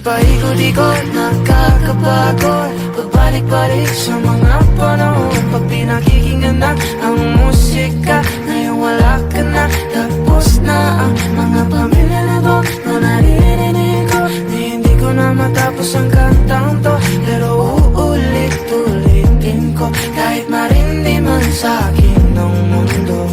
Paikot-ikot, nakakapagod, pabalik-balik sa mga panahon. Pag pinakikinggan na ang musika, ngayon wala ka na. Tapos na ang mga pamilya na to, no naririnig ko na hindi ko na matapos ang kantang to. Pero uulit-ulitin ko, kahit marindi man sa akin ng mundo.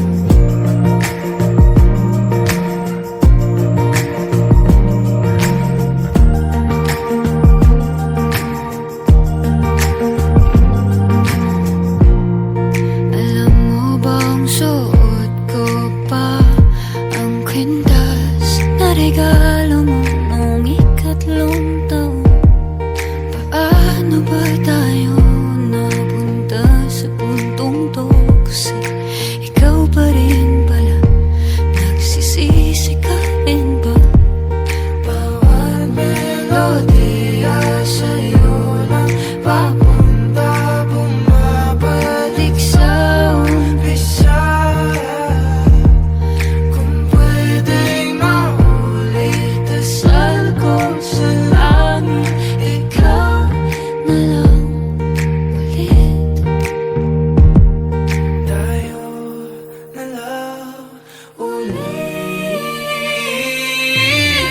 Regalo mo noong ikatlong taon. Paano ba tayo napunta sa puntong to? Kasi ikaw pa rin pala, nagsisisi ka rin ba? Bawat melodiya sa'yo lang papunta, bumabalik sa umpisa.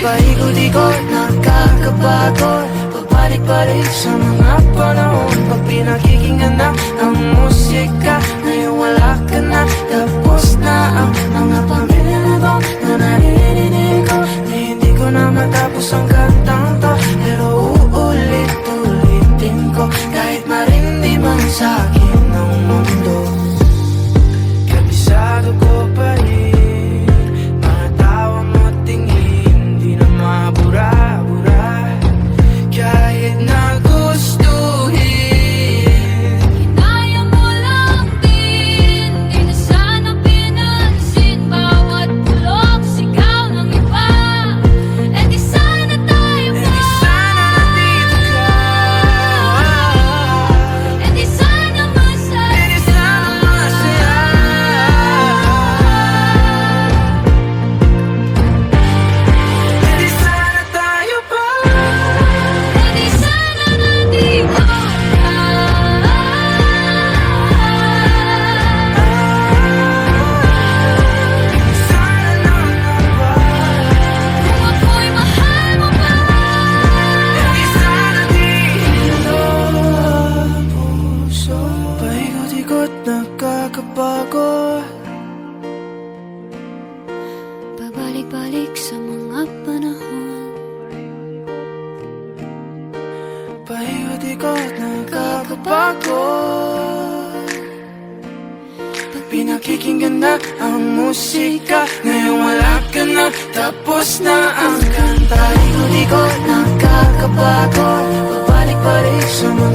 Paikot-ikot, nakakapagod, pabalik-balik sa mga panahon. Pag pinakikinggan na ang musika, ngayon wala ka na. Tapos na ang mga pamilya na to, no naririnig ko na hindi ko na matapos ang kantang to. Pero uulit-ulitin ko, kahit marindi man sa akin ng mundo. Kabisado ko pa rin kahit na gustuhin. Kinaya mo lang din, di na sana pinansin bawat bulok, sigaw ng iba. E di sana tayo pa, E di sana nandito ka, e di sana masaya, e di sana masaya. E di sana tayo pa, nakakapagod, pabalik-balik sa mga panahon. paikot-ikot, nakakapagod. Pag pinakikinggan na ang musika, ngayon wala ka na. Tapos na ang kanta. Paikot-ikot, nakakapagod, pabalik-balik sa mga